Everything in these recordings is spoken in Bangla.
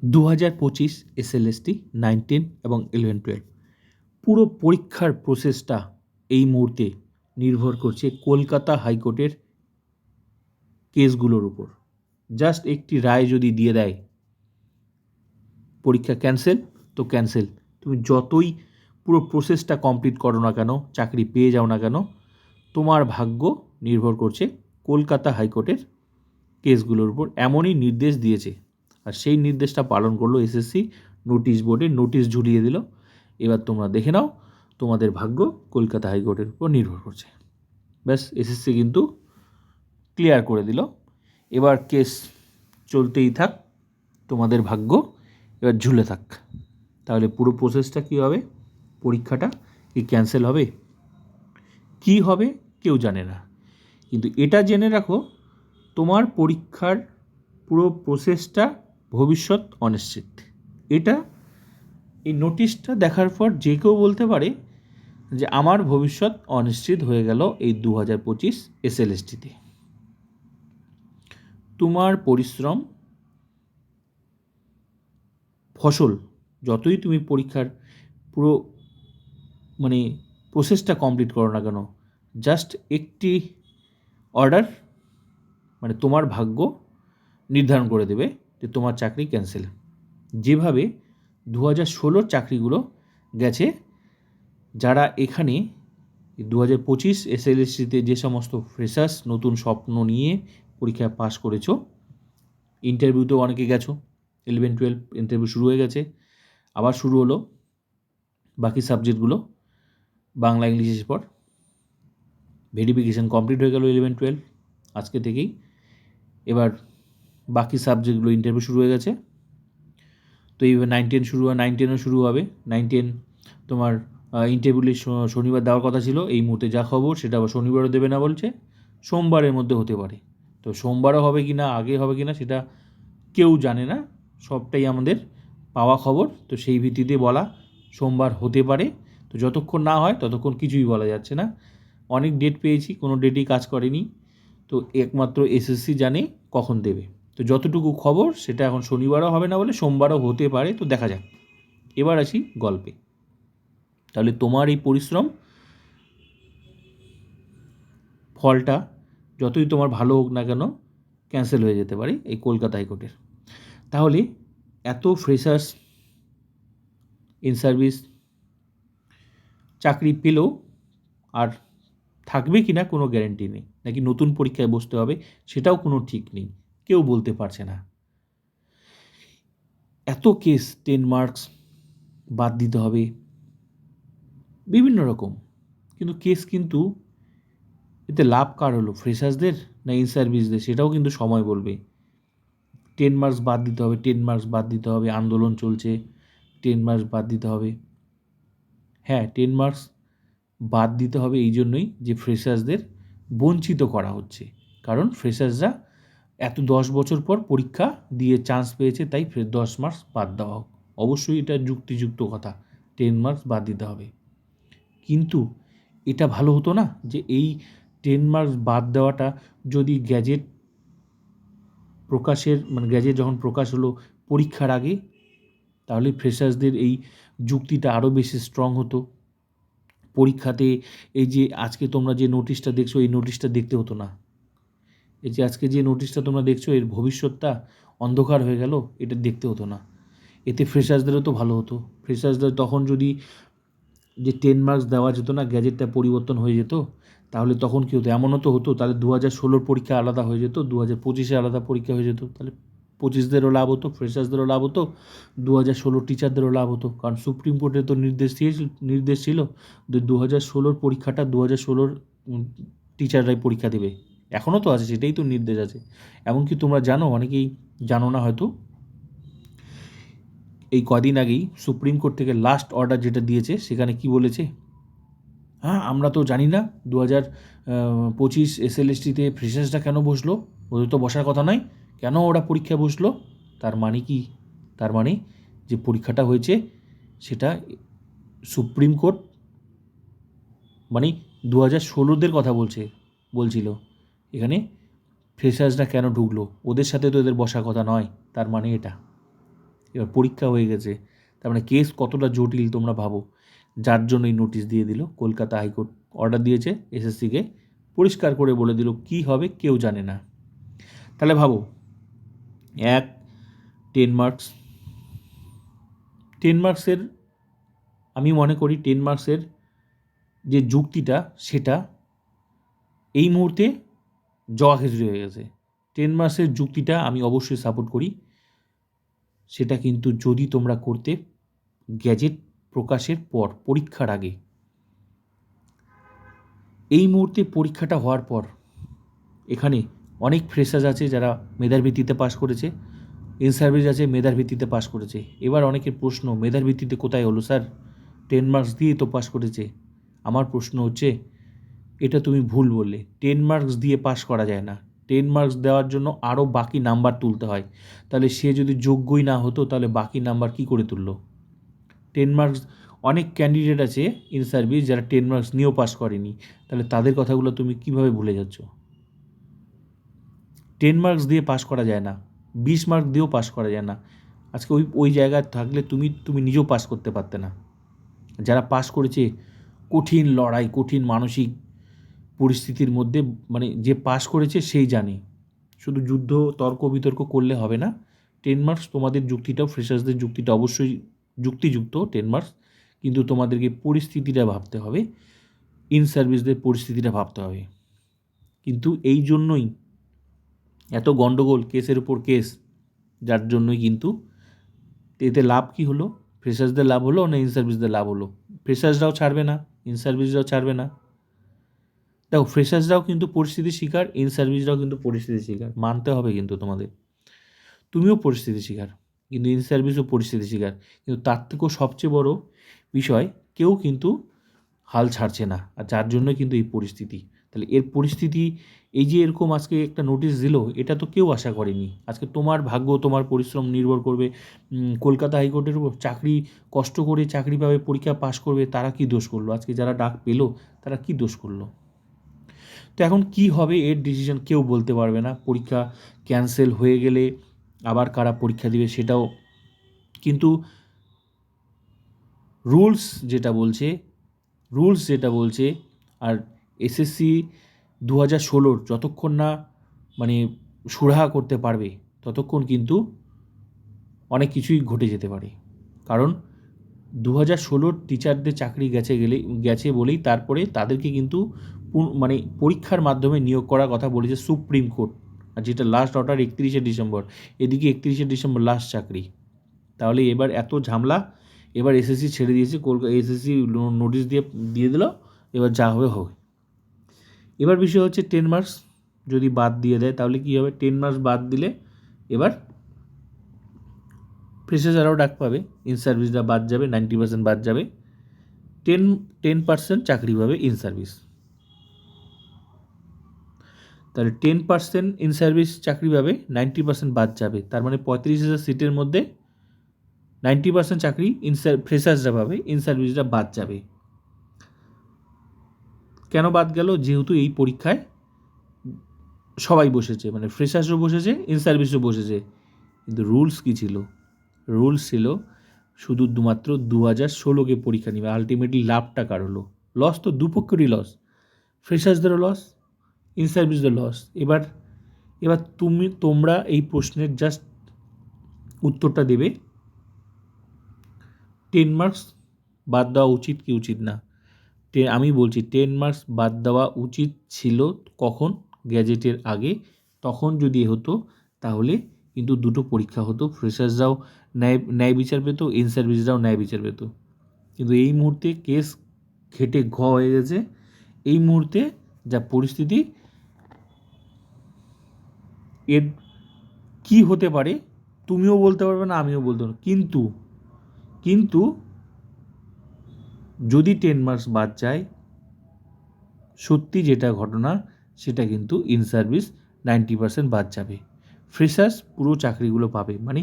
2025 এসএলএসটি 9, 10 এবং 11, 12 পুরো পরীক্ষার প্রসেসটা এই মুহূর্তে নির্ভর করছে কলকাতা হাইকোর্টের কেসগুলোর উপর। জাস্ট একটি রায় যদি দিয়ে দেয় পরীক্ষা ক্যান্সেল, তো ক্যান্সেল। তুমি যতই পুরো প্রসেসটা কমপ্লিট করো না কেন, চাকরি পেয়ে যাও না কেন, তোমার ভাগ্য নির্ভর করছে কলকাতা হাইকোর্টের কেসগুলোর উপর। এমনই নির্দেশ দিয়েছে, আর সেই নির্দেশটা পালন করলো এসএসসি। নোটিশ বোর্ডে নোটিশ ঝুলিয়ে দিল। এবার তোমরা দেখে নাও, তোমাদের ভাগ্য কলকাতা হাইকোর্টের উপর নির্ভর করছে। ব্যাস, এসএসসি কিন্তু ক্লিয়ার করে দিল। এবার কেস চলতেই থাক, তোমাদের ভাগ্য এবার ঝুলে থাক। তাহলে পুরো প্রসেসটা কী হবে? পরীক্ষাটা কি ক্যান্সেল হবে? কি হবে কেউ জানে না, কিন্তু এটা জেনে রাখো, তোমার পরীক্ষার পুরো প্রসেসটা ভবিষ্যৎ অনিশ্চিত। এটা এই নোটিশটা দেখার পর যে কেউ বলতে পারে যে আমার ভবিষ্যৎ অনিশ্চিত হয়ে গেল এই 2025 এসএলএসটিতে। তোমার পরিশ্রম ফসল, যতই তুমি পরীক্ষার পুরো প্রসেসটা কমপ্লিট করো না কেন, জাস্ট একটি অর্ডার তোমার ভাগ্য নির্ধারণ করে দেবে যে তোমার চাকরি ক্যান্সেল। যেভাবে 2016 চাকরিগুলো গেছে, যারা এখানে 2025 এসএলএসটিতে যে সমস্ত ফ্রেশার্স নতুন স্বপ্ন নিয়ে পরীক্ষায় পাশ করেছো, ইন্টারভিউতেও অনেকে গেছো, 11, 12 ইন্টারভিউ শুরু হয়ে গেছে, আবার শুরু হলো বাকি সাবজেক্টগুলো। বাংলা ইংলিশের পর ভেরিফিকেশান কমপ্লিট হয়ে গেল 11, 12 আজকে থেকেই। এবার বাকি সাবজেক্টগুলো ইন্টারভিউ শুরু হয়ে গেছে। তো এইবার 9, 10 শুরু হয়, 9, 10ও শুরু হবে। 9, 10 তোমার ইন্টারভিউলি শনিবার দেওয়ার কথা ছিল, এই মুহূর্তে যা খবর সেটা আবার শনিবারও দেবে না বলছে, সোমবারের মধ্যে হতে পারে। তো সোমবারও হবে কি না, আগে হবে কি না, সেটা কেউ জানে না, সবটাই আমাদের পাওয়া খবর। তো সেই ভিত্তিতে বলা সোমবার হতে পারে। তো যতক্ষণ না হয় ততক্ষণ কিছুই বলা যাচ্ছে না। অনেক ডেট পেয়েছি, কোনো ডেটই কাজ করেনি। তো একমাত্র এসএসসি জানে কখন দেবে। তো যতটুকু খবর সেটা এখন শনিবারও হবে না বলে সোমবারও হতে পারে। তো দেখা যাক। এবার আসি গল্পে। তাহলে তোমার এই পরিশ্রম ফলটা যতই তোমার ভালো হোক না কেন, ক্যান্সেল হয়ে যেতে পারে এই কলকাতা হাইকোর্টের। তাহলে এত ফ্রেশার্স ইন সার্ভিস চাকরি পেলেও আর থাকবে কি না কোনো গ্যারেন্টি নেই, নাকি নতুন পরীক্ষায় বসতে হবে সেটাও কোনো ঠিক নেই, কেউ বলতে পারছে না। এত কেস, 10 মার্কস বাদ দিতে হবে, বিভিন্ন রকম, কিন্তু কেস কিন্তু এতে লাভ কার হলো, ফ্রেশার্সদের না ইন সার্ভিসদের, সেটাও কিন্তু সময় বলবে। 10 মার্কস বাদ দিতে হবে, 10 মার্কস বাদ দিতে হবে, আন্দোলন চলছে, 10 মার্কস বাদ দিতে হবে। হ্যাঁ, 10 মার্কস বাদ দিতে হবে এই জন্যই যে ফ্রেশার্সদের বঞ্চিত করা হচ্ছে, কারণ ফ্রেশার্সরা এত 10 বছর পর পরীক্ষা দিয়ে চান্স পেয়েছে, তাই 10 মার্কস বাদ দেওয়া হোক। অবশ্যই এটা যুক্তিযুক্ত কথা, 10 মার্কস বাদ দিতে হবে। কিন্তু এটা ভালো হতো না যে এই 10 মার্কস বাদ দেওয়াটা যদি গ্যাজেট প্রকাশের গ্যাজেট যখন প্রকাশ হলো পরীক্ষার আগে, তাহলে ফ্রেশার্সদের এই যুক্তিটা আরও বেশি স্ট্রং হতো। পরীক্ষাতে এই যে আজকে তোমরা যে নোটিশটা দেখছো, এই নোটিশটা দেখতে হতো না। এই যে আজকে যে নোটিশটা তোমরা দেখছো, এর ভবিষ্যৎটা অন্ধকার হয়ে গেল, এটা দেখতে হতো না। এতে ফ্রেশার্সদেরও তো ভালো হতো। ফ্রেশার্সদের তখন যদি যে 10 মার্কস দেওয়া যেত না, গ্যাজেটটা পরিবর্তন হয়ে যেত, তাহলে তখন কী হতো? এমনও তো হতো, তাহলে 2016 পরীক্ষা আলাদা হয়ে যেত, 2025 আলাদা পরীক্ষা হয়ে যেত। তাহলে 25দেরও লাভ হতো, ফ্রেশার্সদেরও লাভ হতো, 2016 টিচারদেরও লাভ হতো। কারণ সুপ্রিম কোর্টের তো নির্দেশ ছিল যে 2016 পরীক্ষাটা 2016 টিচাররাই পরীক্ষা দেবে। এখনও তো আছে, সেটাই তো নির্দেশ আছে। এমনকি তোমরা জানো, অনেকেই জানো না হয়তো, এই কদিন আগেই সুপ্রিম কোর্ট থেকে লাস্ট অর্ডার যেটা দিয়েছে, সেখানে কি বলেছে? হ্যাঁ, আমরা তো জানি না 2025 এসএলএসটিতে ফ্রেশার্সরা কেন বসলো, ওদের তো বসার কথা নয়, কেন ওরা পরীক্ষায় বসলো? তার মানে কি? তার মানে যে পরীক্ষাটা হয়েছে সেটা সুপ্রিম কোর্ট 2016দের কথা বলছিল। এখানে ফ্রেশার্সরা কেন ঢুকলো, ওদের সাথে তো এদের বসার কথা নয়। তার মানে এটা। এবার পরীক্ষা হয়ে গেছে, তার মানে কেস কতটা জটিল তোমরা ভাবো, যার জন্য এই নোটিশ দিয়ে দিল। কলকাতা হাইকোর্ট অর্ডার দিয়েছে এসএসসিকে, পরিষ্কার করে বলে দিল কী হবে কেউ জানে না। তাহলে ভাবো, 10 মার্কস, 10 মার্কসের আমি মনে করি 10 মার্কসের যে যুক্তিটা সেটা এই মুহূর্তে জওয়া খিচুড়ি হয়ে গেছে। 10 মার্কসের যুক্তিটা আমি অবশ্যই সাপোর্ট করি, সেটা কিন্তু যদি তোমরা করতে গ্যাজেট প্রকাশের পর, পরীক্ষার আগে। এই মুহূর্তে পরীক্ষাটা হওয়ার পর এখানে অনেক ফ্রেশার্স আছে যারা মেধার ভিত্তিতে পাশ করেছে, ইন সার্ভিস আছে মেধার ভিত্তিতে পাশ করেছে। এবার অনেকের প্রশ্ন, মেধার ভিত্তিতে কোথায় হলো স্যার, 10 মার্কস দিয়ে তো পাশ করেছে। আমার প্রশ্ন হচ্ছে, এটা তুমি ভুল বললে। 10 মার্কস দিয়ে পাশ করা যায় না। 10 মার্কস দেওয়ার জন্য আরও বাকি নাম্বার তুলতে হয়। তাহলে সে যদি যোগ্যই না হতো তাহলে বাকি নাম্বার কী করে তুললো? 10 মার্কস, অনেক ক্যান্ডিডেট আছে ইন সার্ভিস যারা 10 মার্কস নিয়েও পাস করেনি, তাহলে তাদের কথাগুলো তুমি কীভাবে ভুলে যাচ্ছ? 10 মার্কস দিয়ে পাস করা যায় না, 20 মার্ক দিয়েও পাস করা যায় না। আজকে ওই জায়গায় থাকলে তুমি নিজেও পাস করতে পারতে না। যারা পাস করেছে, কঠিন লড়াই, কঠিন মানসিক পরিস্থিতির মধ্যে, মানে যে পাস করেছে সেই জানে। শুধু যুদ্ধ, তর্ক বিতর্ক করলে হবে না। 10 মার্কস তোমাদের যুক্তিটাও, ফ্রেশার্সদের যুক্তিটা অবশ্যই যুক্তিযুক্ত 10 মার্কস, কিন্তু তোমাদেরকে পরিস্থিতিটা ভাবতে হবে, ইন সার্ভিসদের পরিস্থিতিটা ভাবতে হবে। কিন্তু এই জন্যই এত গণ্ডগোল, কেসের উপর কেস, যার জন্যই কিন্তু এতে লাভ কী হলো? ফ্রেশার্সদের লাভ হলো না ইন সার্ভিসদের লাভ হলো? ফ্রেশার্সরাও ছাড়বে না, ইন সার্ভিসরাও ছাড়বে না। দেখো, ফ্রেশার্সরাও কিন্তু পরিস্থিতির শিকার, ইন সার্ভিসরাও কিন্তু পরিস্থিতির শিকার, মানতে হবে কিন্তু তোমাদের। তুমিও পরিস্থিতির শিকার, কিন্তু ইন সার্ভিসও পরিস্থিতির শিকার। কিন্তু তার থেকেও সবচেয়ে বড় বিষয়, কেউ কিন্তু হাল ছাড়ছে না, আর যার জন্য কিন্তু এই পরিস্থিতি। তাহলে এর পরিস্থিতি, এই যে এরকম আজকে একটা নোটিশ দিল, এটা তো কেউ আশা করেনি। আজকে তোমার ভাগ্য, তোমার পরিশ্রম নির্ভর করবে কলকাতা হাইকোর্টের উপর। চাকরি, কষ্ট করে চাকরি পাবে, পরীক্ষা পাশ করবে, তারা কি দোষ করলো? আজকে যারা ডাক পেলো তারা কি দোষ করলো? তো এখন কি হবে এর ডিসিশন কেউ বলতে পারবে না। পরীক্ষা ক্যান্সেল হয়ে গেলে আবার কারা পরীক্ষা দিবে সেটাও, কিন্তু রুলস যেটা বলছে, আর এসএসসি 2016 যতক্ষণ না মানে সুরাহা করতে পারবে ততক্ষণ কিন্তু অনেক কিছুই ঘটে যেতে পারে। কারণ 2016 টিচারদের চাকরি গেছে বলেই তারপরে তাদেরকে কিন্তু মানে পরীক্ষার মাধ্যমে নিয়োগ করার কথা বলেছে সুপ্রিম কোর্ট, আর যেটা লাস্ট অর্ডার 31শে ডিসেম্বর, এদিকে 31শে ডিসেম্বর লাস্ট চাকরি। তাহলে এবার এত ঝামেলা, এবার এসএসসি ছেড়ে দিয়েছে, এসএসসি নোটিশ দিয়ে দিল, এবার যা হবে হবে। এবার বিষয় হচ্ছে 10 মার্কস যদি বাদ দিয়ে দেয় তাহলে কী হবে? 10 মার্কস বাদ দিলে এবার ফ্রেশার্সরাও ডাক পাবে, ইন সার্ভিসরা বাদ যাবে, 90% বাদ যাবে, 10% চাকরি পাবে ইন সার্ভিস। তাহলে 10% ইন সার্ভিস চাকরি পাবে, 90% বাদ যাবে। তার মানে 35,000 সিটের মধ্যে 90% চাকরি ফ্রেশার্সরা পাবে, ইন সার্ভিসরা বাদ যাবে। কেন বাদ গেল? যেহেতু এই পরীক্ষায় সবাই বসেছে, মানে ফ্রেশার্সও বসেছে, ইন সার্ভিসও বসেছে। কিন্তু রুলস কী ছিল? রুলস ছিল শুধু মাত্র 2016কে পরীক্ষা নেবে। আলটিমেটলি লাভটা কার হলো? লস তো দুপক্ষেরই লস, ফ্রেশার্সদেরও লস, ইন সার্ভিসদের লস। এবার তোমরা এই প্রশ্নের জাস্ট উত্তরটা দেবে, 10 মার্কস বাদ দেওয়া উচিত কি উচিত না? আমি বলছি 10 মার্কস বাদ দেওয়া উচিত ছিল। কখন? গ্যাজেটের আগে। তখন যদি হতো তাহলে কিন্তু দুটো পরীক্ষা হতো, ফ্রেশার্সরাও ন্যায় বিচার পেত, ইন সার্ভিসরাও ন্যায় বিচার পেত। কিন্তু এই মুহূর্তে কেস ঘেটে হয়ে গেছে। এই মুহূর্তে যা পরিস্থিতি, এর কী হতে পারে তুমিও বলতে পারবে না, আমিও বলতে পারবো। কিন্তু যদি 10 মার্কস বাদ যায়, সত্যি যেটা ঘটনা সেটা কিন্তু ইন সার্ভিস 90% বাদ যাবে, ফ্রেশার্স পুরো চাকরিগুলো পাবে। মানে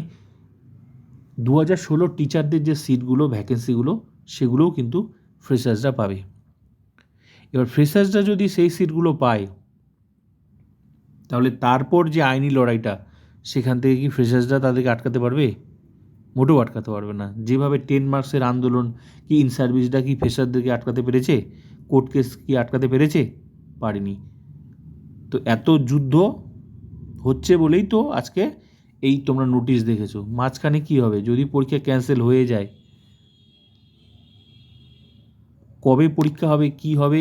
2016 টিচারদের যে সিটগুলো, ভ্যাকেন্সিগুলো, সেগুলোও কিন্তু ফ্রেশার্সরা পাবে। এবার ফ্রেশার্সরা যদি সেই সিটগুলো পায়, তাহলে তারপর যে আইনি লড়াইটা, সেখান থেকে কি ফ্রেশার্সরা তাদেরকে আটকাতে পারবে? মোটেও আটকাতে পারবে না। যেভাবে 10 মার্কসের আন্দোলন কি ইন সার্ভিসটা কি ফ্রেশারদেরকে আটকাতে পেরেছে? কোর্ট কেস কি আটকাতে পেরেছে? পারেনি। তো এত যুদ্ধ হচ্ছে বলেই তো আজকে এই তোমরা নোটিশ দেখেছো। মাঝখানে কি হবে যদি পরীক্ষা ক্যান্সেল হয়ে যায়? কবে পরীক্ষা হবে, কি হবে,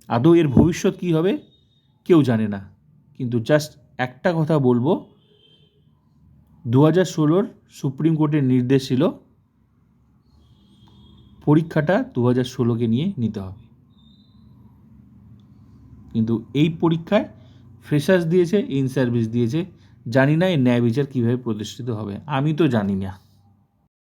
আদৌ এর ভবিষ্যৎ কী হবে কেউ জানে না। কিন্তু জাস্ট একটা কথা বলবো, 2016 সুপ্রিম কোর্টের নির্দেশ ছিল পরীক্ষাটা 2016কে নিয়ে নিতে হবে, কিন্তু এই পরীক্ষায় ফ্রেশার্স দিয়েছে, ইন সার্ভিস দিয়েছে। জানি না এর ন্যায় বিচার কীভাবে প্রতিষ্ঠিত হবে, আমি তো জানি না।